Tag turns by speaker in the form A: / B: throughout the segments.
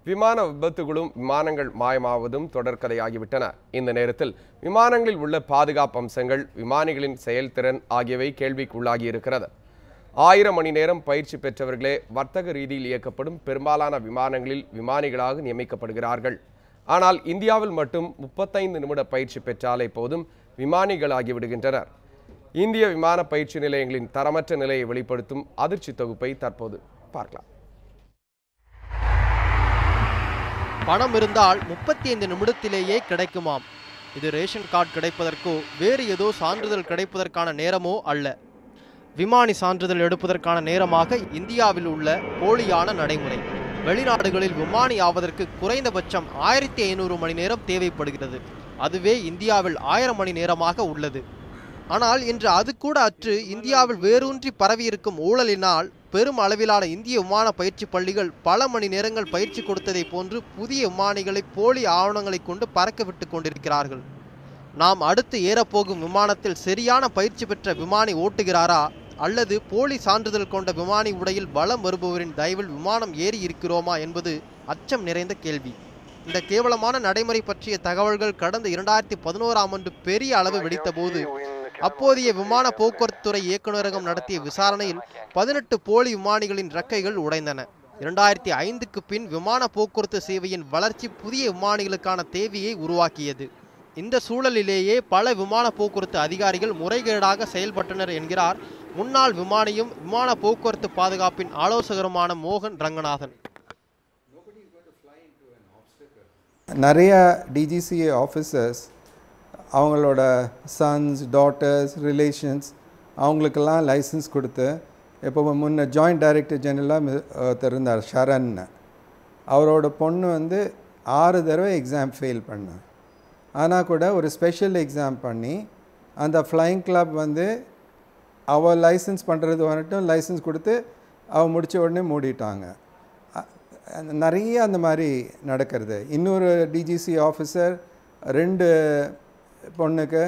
A: விமான விபத்துகளும் விமானங்கள் மாயமாவதும் தொடர்கதையாகிவிட்டன. இந்த நேரத்தில் விமானங்களில் உள்ள பாதுகாப்பு அம்சங்கள், விமானிகளின் செயல்திறன் ஆகியவை கேள்விக்குள்ளாகி இருக்கிறது. 1000 மணி நேரம் பயிற்சி பெற்றவர்களே வர்த்தக ரீதியில் இயக்கப்படும் பெரும்பாலான விமானங்களில் விமானிகளாக நியமிக்கப்படுகிறார்கள். ஆனால் இந்தியாவில் மட்டும் 35 நிமிட பயிற்சி பெற்றாலே போதும் விமானிகளாகி விடுகின்றனர். இந்திய விமான பயிற்சி நிலையங்களின் தரமற்ற நிலையை வெளிப்படுத்தும் அதிர்ச்சி தொகுப்பை தற்போது பார்க்கலாம்.
B: பணம் இருந்தால் 35 நிமிடத்திலேயே கிடைக்குமாம். இது ரேஷன் கார்டு கிடைப்பதற்கோ வேறு ஏதோ சான்றிதழ் கிடைப்பதற்கான நேரமோ அல்ல. விமானி சான்றிதழ் எடுப்பதற்கான நேரமாக இந்தியாவில் உள்ள போலியான நடைமுறை. வெளிநாடுகளில் விமானி ஆவதற்கு குறைந்தபட்சம் 1500 மணி நேரம் தேவைப்படுகிறது. அதுவே இந்தியாவில் 1000 மணி நேரமாக உள்ளது. ஆனால் இன்று அது கூட அற்று இந்தியாவில் வேரூன்றி பரவியிருக்கும் ஊழலினால் பெரும் அளவிலான இந்திய விமான பயிற்சி பள்ளிகள் பல மணி நேரங்கள் பயிற்சி கொடுத்ததை போன்று புதிய விமானிகளை போலி ஆவணங்களை கொண்டு பறக்க விட்டு கொண்டிருக்கிறார்கள். நாம் அடுத்து ஏறப்போகும் விமானத்தில் சரியான பயிற்சி பெற்ற விமானி ஓட்டுகிறாரா அல்லது போலி சான்றிதழ் கொண்ட விமானி உடையில் வலம் வருபவரின் தயவில் விமானம் ஏறி இருக்கிறோமா என்பது அச்சம் நிறைந்த கேள்வி. இந்த கேவலமான நடைமுறை பற்றிய தகவல்கள் கடந்த 2011ஆம் ஆண்டு பெரிய அளவு வெடித்த போது அப்போதைய விமான போக்குவரத்து துறை இயக்குநரகம் நடத்திய விசாரணையில் 18 போலி விமானிகளின் இறக்கைகள் உடைந்தன. 2005க்கு பின் விமான போக்குவரத்து சேவையின் வளர்ச்சி புதிய விமானிகளுக்கான தேவையை உருவாக்கியது. இந்த சூழலிலேயே பல விமான போக்குவரத்து அதிகாரிகள் முறைகேடாக செயல்பட்டனர் என்கிறார் முன்னாள் விமானியும் விமான போக்குவரத்து பாதுகாப்பின் ஆலோசகருமான மோகன் ரங்கநாதன்.
C: நிறைய டிஜிசிஏ ஆஃபீஸர்ஸ் அவங்களோட சன்ஸ், டாட்டர்ஸ், ரிலேஷன்ஸ் அவங்களுக்கெல்லாம் லைசன்ஸ் கொடுத்து, இப்போ முன்ன ஜாயிண்ட் டைரக்டர் ஜெனரலாக இருந்தார் ஷரண், அவரோட பொண்ணு 6 தடவை எக்ஸாம் ஃபெயில் பண்ணார். ஆனால் கூட ஒரு ஸ்பெஷல் எக்ஸாம் பண்ணி அந்த ஃப்ளைங் கிளப் அவள் லைசன்ஸ் பண்ணுறது வரட்டும் லைசன்ஸ் கொடுத்து அவள் முடித்த உடனே மூடிட்டாங்க. நிறைய அந்த மாதிரி நடக்கிறது. இன்னொரு டிஜிசி ஆஃபீஸர் 2 பொண்ணுக்கு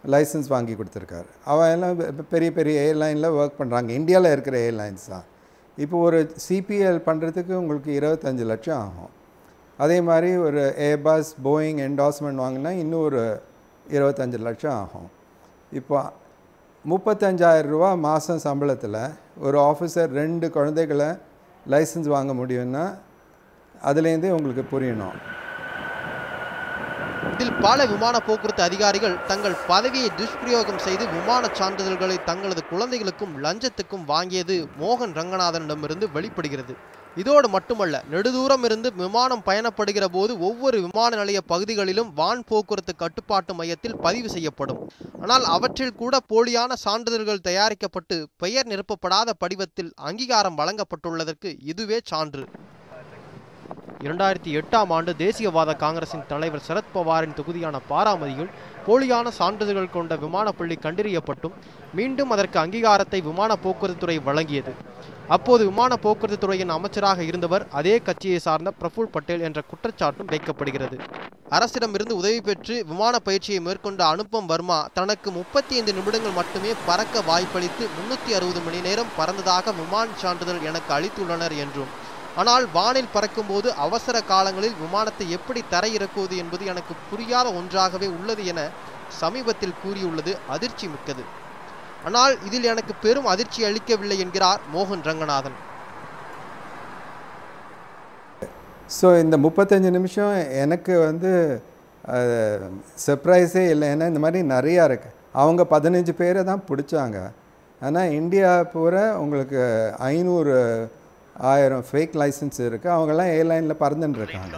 C: லைசன்ஸ் வாங்கி கொடுத்துருக்காரு. அவன் எல்லாம் பெரிய பெரிய ஏர்லைனில் ஒர்க் பண்ணுறாங்க. இந்தியாவில் இருக்கிற ஏர்லைன்ஸ் தான். இப்போ ஒரு சிபிஎல் பண்ணுறதுக்கு உங்களுக்கு 25 லட்சம் ஆகும். அதே மாதிரி ஒரு ஏர்பஸ், போயிங் என்டாஸ்மெண்ட் வாங்கினா இன்னும் ஒரு 25 லட்சம் ஆகும். இப்போ 35,000 ரூபா மாதம் சம்பளத்தில் ஒரு ஆஃபீஸர் 2 குழந்தைகளை லைசன்ஸ் வாங்க முடியும்னா அதுலேருந்தே உங்களுக்கு புரியணும்.
B: இதில் பல விமான போக்குவரத்து அதிகாரிகள் தங்கள் பதவியை துஷ்பிரயோகம் செய்து விமான சான்றிதழ்களை தங்களது குழந்தைகளுக்கும் லஞ்சத்துக்கும் வாங்கியது மோகன் ரங்கநாதனிடமிருந்து வெளிப்படுகிறது. இதோடு மட்டுமல்ல, நெடுதூரம் இருந்து விமானம் பயணப்படுகிற போது ஒவ்வொரு விமான நிலைய பகுதிகளிலும் வான் போக்குவரத்து கட்டுப்பாட்டு மையத்தில் பதிவு செய்யப்படும். ஆனால் அவற்றில் கூட போலியான சான்றிதழ்கள் தயாரிக்கப்பட்டு பெயர் நிரப்பப்படாத படிவத்தில் அங்கீகாரம் வழங்கப்பட்டுள்ளதற்கு இதுவே சான்று. 2008ஆம் ஆண்டு தேசியவாத காங்கிரசின் தலைவர் சரத்பவாரின் தொகுதியான பாராமதியில் போலியான சான்றிதழ்கள் கொண்ட விமானப்பள்ளி கண்டறியப்பட்டும் மீண்டும் அதற்கு அங்கீகாரத்தை விமான போக்குவரத்து துறை வழங்கியது. அப்போது விமான போக்குவரத்து துறையின் அமைச்சராக இருந்தவர் அதே கட்சியை சார்ந்த பிரபுல் பட்டேல் என்ற குற்றச்சாட்டும் வைக்கப்படுகிறது. அரசிடமிருந்து உதவி பெற்று விமான பயிற்சியை மேற்கொண்ட அனுபம் வர்மா தனக்கு 35 நிமிடங்கள் மட்டுமே பறக்க வாய்ப்பளித்து 360 மணி நேரம் பறந்ததாக விமான சான்றிதழ் எனக்கு அளித்துள்ளனர் என்றும், ஆனால் வானில் பறக்கும்போது அவசர காலங்களில் விமானத்தை எப்படி தரையிறக்குவது என்பது எனக்கு புரியாத ஒன்றாகவே உள்ளது என சமீபத்தில் கூறியுள்ளது அதிர்ச்சி மிக்கது. ஆனால் இதில் எனக்கு பெரும் அதிர்ச்சி அளிக்கவில்லை என்கிறார் மோகன் ரங்கநாதன்.
C: ஸோ இந்த 35 நிமிஷம் எனக்கு சர்ப்ரைஸே இல்லை. ஏன்னா இந்த மாதிரி நிறையா இருக்குது. அவங்க 15 பேரை தான் பிடிச்சாங்க. ஆனால் இந்தியா பூரா உங்களுக்கு 500 1000 ஃபேக் லைசன்ஸ் இருக்குது. அவங்கெல்லாம் ஏர்லைனில் பறந்துட்டுருக்காங்க.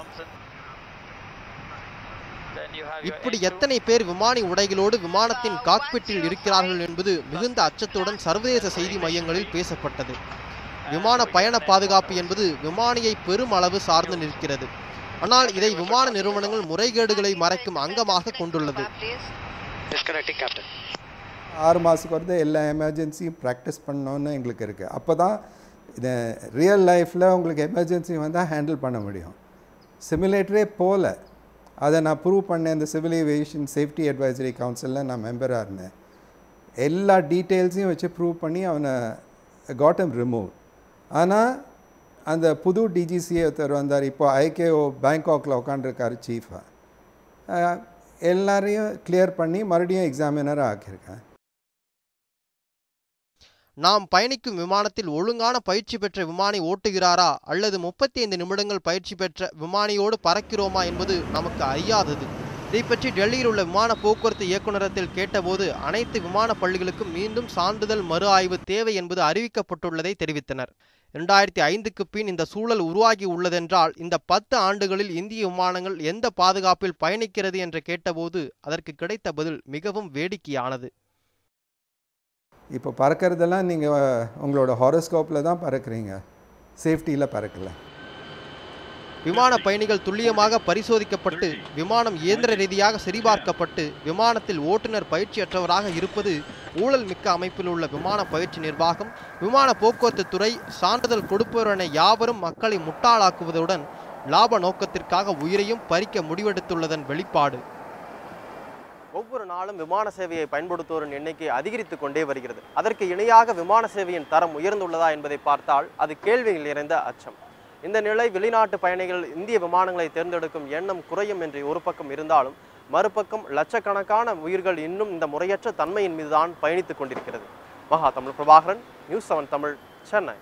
B: இப்படி எத்தனை பேர் விமானி உடைகளோடு விமானத்தின் காக்பிட்டில் இருக்கிறார்கள் என்பது மிகுந்த அச்சத்துடன் சர்வதேச செய்தி மையங்களில் பேசப்பட்டது. விமான பயண பாதுகாப்பு என்பது விமானியை பெரும் அளவு சார்ந்து நிற்கிறது. ஆனால் இதை விமான நிறுவனங்கள் முறைகேடுகளை மறைக்கும் அங்கமாக கொண்டுள்ளது.
C: 6 மாதத்துக்கு எல்லா எமர்ஜென்சியும் ப்ராக்டிஸ் பண்ணோன்னு எங்களுக்கு இருக்குது. அப்போ தான் இது ரியல் லைஃப்பில் உங்களுக்கு எமர்ஜென்சி வந்தால் ஹேண்டில் பண்ண முடியும். சிமுலேட்டரே போல் அதை நான் ப்ரூவ் பண்ணேன். இந்த சிவில் ஏவியேஷன் சேஃப்டி அட்வைசரி கவுன்சிலில் நான் மெம்பராக இருந்தேன். எல்லா டீட்டெயில்ஸையும் வச்சு ப்ரூவ் பண்ணி அவனை காட் ஹிம் ரிமூவ். ஆனால் அந்த புது டிஜிசிஏ ஒருத்தர் வந்தார். இப்போ ஐகேஓ பேங்காக்கில் உட்காந்துருக்காரு சீஃபாக. எல்லாரையும் கிளியர் பண்ணி மறுபடியும் எக்ஸாமினராக ஆக்கியிருக்கேன்.
B: நாம் பயணிக்கும் விமானத்தில் ஒழுங்கான பயிற்சி பெற்ற விமானி ஓட்டுகிறாரா அல்லது 35 நிமிடங்கள் பயிற்சி பெற்ற விமானியோடு பறக்கிறோமா என்பது நமக்கு அறியாதது. இதை பற்றி டெல்லியில் உள்ள விமான போக்குவரத்து இயக்குநரகத்தில் கேட்டபோது அனைத்து விமான பள்ளிகளுக்கும் மீண்டும் சான்றிதழ் மறு ஆய்வு தேவை என்பது அறிவிக்கப்பட்டுள்ளதை தெரிவித்தனர். 2005க்கு பின் இந்த சூழல் உருவாகி உள்ளதென்றால் இந்த 10 ஆண்டுகளில் இந்திய விமானங்கள் எந்த பாதுகாப்பில் பயணிக்கிறது என்று கேட்டபோது அதற்கு கிடைத்த பதில் மிகவும் வேடிக்கையானது.
C: இப்போ பறக்கிறதெல்லாம் நீங்கள் உங்களோட ஹாரோஸ்கோப்பில் தான் பறக்கிறீங்க, சேஃப்டியில் பறக்கலை.
B: விமான பயணிகள் துல்லியமாக பரிசோதிக்கப்பட்டு விமானம் இயந்திர ரீதியாக சரிபார்க்கப்பட்டு விமானத்தில் ஓட்டுநர் பயிற்சியற்றவராக இருப்பது ஊழல் மிக்க அமைப்பில் உள்ள விமான பயிற்சி நிர்வாகம், விமான போக்குவரத்து துறை சான்றிதழ் கொடுப்பவர் என யாவரும் மக்களை முட்டாளாக்குவதுடன் லாப நோக்கத்திற்காக உயிரையும் பறிக்க முடிவெடுத்துள்ளதன் வெளிப்பாடு. ஒவ்வொரு நாளும் விமான சேவையை பயன்படுத்துவோரின் எண்ணிக்கை அதிகரித்து கொண்டே வருகிறது. அதற்கு இணையாக விமான சேவையின் தரம் உயர்ந்துள்ளதா என்பதை பார்த்தால் அது கேள்வியில் நிறைந்த அச்சம். இந்த நிலை வெளிநாட்டு பயணிகள் இந்திய விமானங்களை தேர்ந்தெடுக்கும் எண்ணம் குறையும் என்று ஒரு பக்கம் இருந்தாலும் மறுபக்கம் லட்சக்கணக்கான உயிர்கள் இன்னும் இந்த முறையற்ற தன்மையின் மீதுதான் பயணித்துக் கொண்டிருக்கிறது. மகா தமிழ் பிரபாகரன், நியூஸ் 7 தமிழ், சென்னை.